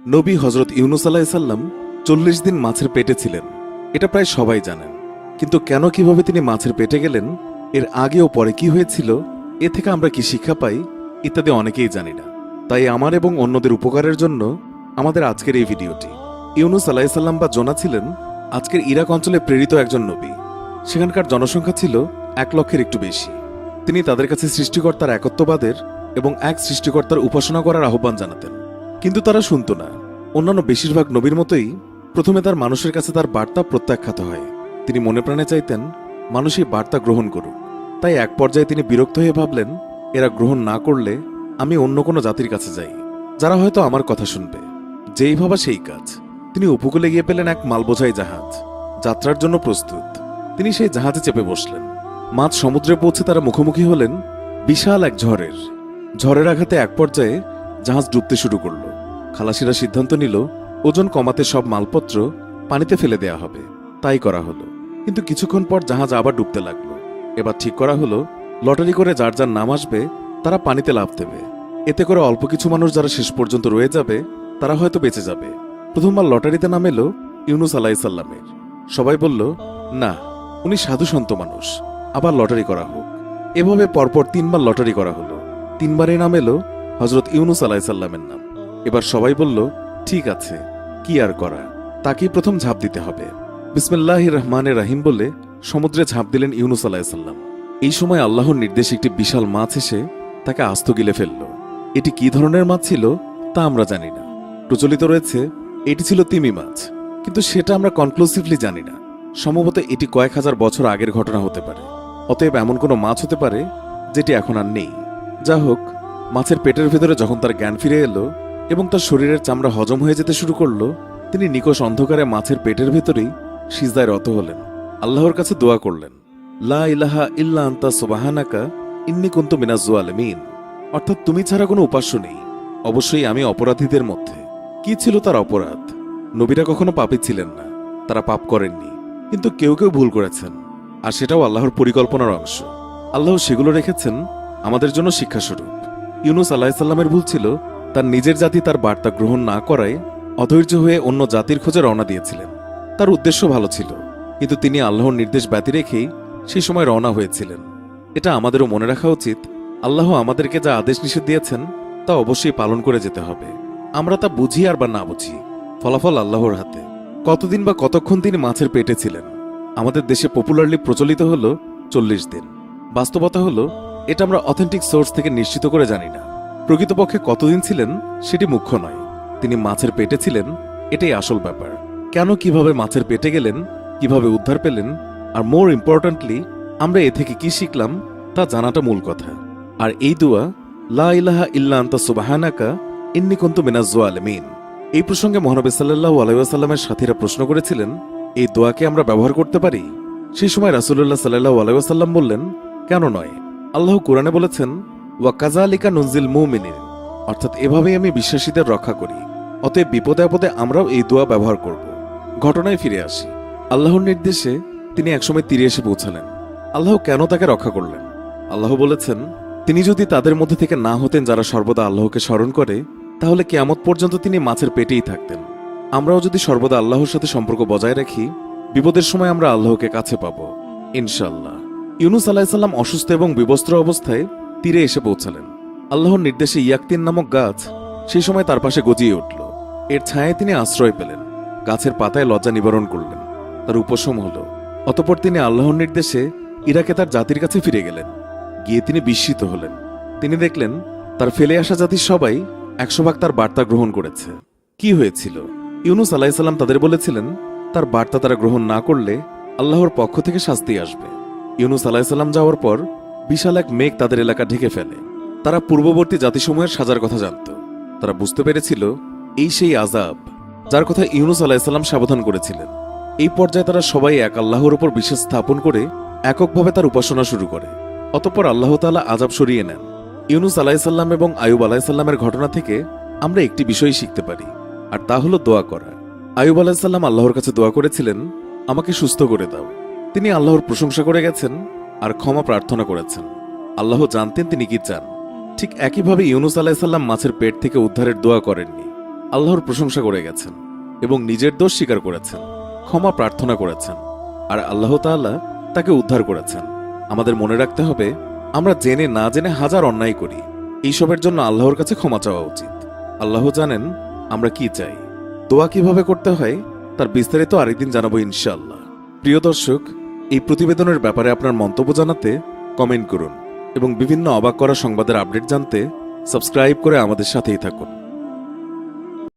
নবী হজরত ইউনুস আলাইসাল্লাম ৪০ দিন মাছের পেটে ছিলেন। এটা প্রায় সবাই জানেন, কিন্তু কেন কিভাবে তিনি মাছের পেটে গেলেন, এর আগে ও পরে কি হয়েছিল, এ থেকে আমরা কি শিক্ষা পাই ইত্যাদি অনেকেই জানি না। তাই আমার এবং অন্যদের উপকারের জন্য আমাদের আজকের এই ভিডিওটি। ইউনুস আলাইসাল্লাম বা জোনা ছিলেন আজকের ইরাক অঞ্চলে প্রেরিত একজন নবী। সেখানকার জনসংখ্যা ছিল ১ লক্ষের একটু বেশি। তিনি তাদের কাছে সৃষ্টিকর্তার একত্ববাদের এবং এক সৃষ্টিকর্তার উপাসনা করার আহ্বান জানাতেন, কিন্তু তারা শুনত না। অন্যান্য বেশিরভাগ নবীর মতোই প্রথমে তার মানুষের কাছে তার বার্তা প্রত্যাখ্যাত হয়। তিনি মনে প্রাণে চাইতেন মানুষ এই বার্তা গ্রহণ করুক। তাই এক পর্যায়ে তিনি বিরক্ত হয়ে ভাবলেন, এরা গ্রহণ না করলে আমি অন্য কোনো জাতির কাছে যাই, যারা হয়তো আমার কথা শুনবে। যেই ভাবা সেই কাজ। তিনি উপকূলে গিয়ে পেলেন এক মালবোঝাই জাহাজ, যাত্রার জন্য প্রস্তুত। তিনি সেই জাহাজে চেপে বসলেন। মাঝ সমুদ্রে পৌঁছে তারা মুখোমুখি হলেন বিশাল এক ঝড়ের। ঝড়ের আঘাতে এক পর্যায়ে জাহাজ ডুবতে শুরু করল। খালাসিরা সিদ্ধান্ত নিল ওজন কমাতে সব মালপত্র পানিতে ফেলে দেয়া হবে। তাই করা হলো। কিন্তু কিছুক্ষণ পর জাহাজ আবার ডুবতে লাগলো। এবার ঠিক করা হলো লটারি করে যার যার নাম আসবে তারা পানিতে লাফ দেবে। এতে করে অল্প কিছু মানুষ যারা শেষ পর্যন্ত রয়ে যাবে তারা হয়তো বেঁচে যাবে। প্রথমবার লটারিতে নাম এলো ইউনুস আলাইসাল্লামের। সবাই বলল, না, উনি সাধু সন্ত মানুষ, আবার লটারি করা হোক। এভাবে পরপর ৩বার লটারি করা হলো। ৩বারই নাম এলো হজরত ইউনুস আলাইসাল্লামের নাম। এবার সবাই বলল, ঠিক আছে, কি আর করা, তাকেই প্রথম ঝাঁপ দিতে হবে। বিসমিল্লাহির রহমানির রহিম বলে সমুদ্রে ঝাঁপ দিলেন ইউনুস আলাইসাল্লাম। এই সময় আল্লাহর নির্দেশে একটি বিশাল মাছ এসে তাকে আস্ত গিলে ফেলল। এটি কি ধরনের মাছ ছিল তা আমরা জানি না। প্রচলিত রয়েছে এটি ছিল তিমি মাছ, কিন্তু সেটা আমরা কনক্লুসিভলি জানি না। সম্ভবত এটি কয়েক হাজার বছর আগের ঘটনা হতে পারে। অতএব এমন কোনো মাছ হতে পারে যেটি এখন আর নেই। যা হোক, মাছের পেটের ভেতরে যখন তার জ্ঞান ফিরে এলো এবং তার শরীরের চামড়া হজম হয়ে যেতে শুরু করলো, তিনি নিকষ অন্ধকারে মাছের পেটের ভেতরেই সিজদায় রত হলেন। আল্লাহর কাছে দোয়া করলেন, লা ইলাহা ইল্লা আনতা সুবহানাকা ইন্নী কুনতু মিনাজ জালিমিন। অর্থাৎ তুমি ছাড়া কোনো উপাস্য নেই, অবশ্যই আমি অপরাধীদের মধ্যে। কি ছিল তার অপরাধ? নবীরা কখনো পাপী ছিলেন না, তারা পাপ করেননি, কিন্তু কেউ কেউ ভুল করেছেন, আর সেটাও আল্লাহর পরিকল্পনার অংশ। আল্লাহ সেগুলো রেখেছেন আমাদের জন্য শিক্ষাস্বরূপ। ইউনুস আলাইসাল্লামের ভুল ছিল তার নিজের জাতি তার বার্তা গ্রহণ না করায় অধৈর্য হয়ে অন্য জাতির খোঁজে রওনা দিয়েছিলেন। তার উদ্দেশ্য ভালো ছিল, কিন্তু তিনি আল্লাহর নির্দেশ ব্যতি রেখেই সেই সময় রওনা হয়েছিলেন। এটা আমাদেরও মনে রাখা উচিত, আল্লাহ আমাদেরকে যা আদেশ নিষেধ দিয়েছেন তা অবশ্যই পালন করে যেতে হবে। আমরা তা বুঝি আর বা না বুঝি, ফলাফল আল্লাহর হাতে। কতদিন বা কতক্ষণ তিনি মাছের পেটে ছিলেন? আমাদের দেশে পপুলারলি প্রচলিত হল ৪০ দিন। বাস্তবতা হলো এটা আমরা অথেন্টিক সোর্স থেকে নিশ্চিত করে জানি না। প্রকৃতপক্ষে কতদিন ছিলেন সেটি মুখ্য নয়, তিনি মাছের পেটে ছিলেন এটাই আসল ব্যাপার। কেন, কিভাবে মাছের পেটে গেলেন, কিভাবে উদ্ধার পেলেন, আর মোর ইম্পর্ট্যান্টলি আমরা এ থেকে কি শিখলাম তা জানাটা মূল কথা। আর এই দোয়া, লা ইলাহা ইল্লা আনতা সুবহানাকা ইন্নী কুনতু মিনাজ জালিমিন, এই প্রসঙ্গে মহানবী সাল্লাল্লাহু আলাইহি ওয়াসাল্লামের সাথীরা প্রশ্ন করেছিলেন, এই দোয়াকে আমরা ব্যবহার করতে পারি? সেই সময় রাসূলুল্লাহ সাল্লাল্লাহু আলাইহি ওয়াসাল্লাম বললেন, কেন নয়? আল্লাহ কুরআনে বলেছেন, ওয়া কাযালিকা নুনজিল মুমিনিন, অর্থাৎ এভাবেই আমি বিশ্বাসীদের রক্ষা করি। অতএব বিপদে আপদে আমরাও এই দোয়া ব্যবহার করব। ঘটনায় ফিরে আসি। আল্লাহর নির্দেশে তিনি একসময় তীরে এসে পৌঁছালেন। আল্লাহ কেন তাকে রক্ষা করলেন? আল্লাহ বলেছেন, তিনি যদি তাদের মধ্যে থেকে না হতেন যারা সর্বদা আল্লাহকে স্মরণ করে, তাহলে কিয়ামত পর্যন্ত তিনি মাছের পেটেই থাকতেন। আমরাও যদি সর্বদা আল্লাহর সাথে সম্পর্ক বজায় রাখি, বিপদের সময় আমরা আল্লাহকে কাছে পাব ইনশাআল্লাহ। ইউনুস আলাইসাল্লাম অসুস্থ এবং বিবস্ত্র অবস্থায় তীরে এসে পৌঁছালেন। আল্লাহর নির্দেশে ইয়াকতিন নামক গাছ সেই সময় তার পাশে গজিয়ে উঠল। এর ছায়ায় তিনি আশ্রয় পেলেন। গাছের পাতায় লজ্জা নিবারণ করলেন, তার উপশম হল। অতঃপর তিনি আল্লাহর নির্দেশে ইরাকে তার জাতির কাছে ফিরে গেলেন। গিয়ে তিনি বিস্মিত হলেন। তিনি দেখলেন তার ফেলে আসা জাতির সবাই ১০০ ভাগ তার বার্তা গ্রহণ করেছে। কি হয়েছিল? ইউনুস আলাইসাল্লাম তাদের বলেছিলেন তার বার্তা তারা গ্রহণ না করলে আল্লাহর পক্ষ থেকে শাস্তি আসবে। ইউনুস আলাইসাল্লাম যাওয়ার পর বিশাল এক মেঘ তাদের এলাকা ঢেকে ফেলে। তারা পূর্ববর্তী জাতিসমূহের সাজার কথা জানত। তারা বুঝতে পেরেছিল এই সেই আযাব যার কথা ইউনুস আলাইসাল্লাম সাবধান করেছিলেন। এই পর্যায়ে তারা সবাই এক আল্লাহর উপর বিশ্বাস স্থাপন করে এককভাবে তার উপাসনা শুরু করে। অতঃপর আল্লাহ তাআলা আযাব সরিয়ে নেন। ইউনুস আলাইসাল্লাম এবং আয়ুব আলাইসাল্লামের ঘটনা থেকে আমরা একটি বিষয় শিখতে পারি, আর তা হলো দোয়া করা। আয়ুব আলাইসাল্লাম আল্লাহর কাছে দোয়া করেছিলেন, আমাকে সুস্থ করে দাও। তিনি আল্লাহর প্রশংসা করে গেছেন আর ক্ষমা প্রার্থনা করেছেন। আল্লাহ জানতেন তিনি কি চান। ঠিক একইভাবে ইউনুস আলাইসাল্লাম মাছের পেট থেকে উদ্ধারের দোয়া করেননি। আল্লাহর প্রশংসা করে গেছেন এবং নিজের দোষ স্বীকার করেছেন, ক্ষমা প্রার্থনা করেছেন, আর আল্লাহ তাআলা তাকে উদ্ধার করেছেন। আমাদের মনে রাখতে হবে, আমরা জেনে না জেনে হাজার অন্যায় করি, এইসবের জন্য আল্লাহর কাছে ক্ষমা চাওয়া উচিত। আল্লাহ জানেন আমরা কি চাই। দোয়া কিভাবে করতে হয় তার বিস্তারিত আরেকদিন জানাবো ইনশাআল্লাহ। প্রিয় দর্শক, এই প্রতিবেদনের ব্যাপারে আপনার মন্তব্য জানাতে কমেন্ট করুন এবং বিভিন্ন অবাক করা সংবাদের আপডেট জানতে সাবস্ক্রাইব করে আমাদের সাথেই থাকুন।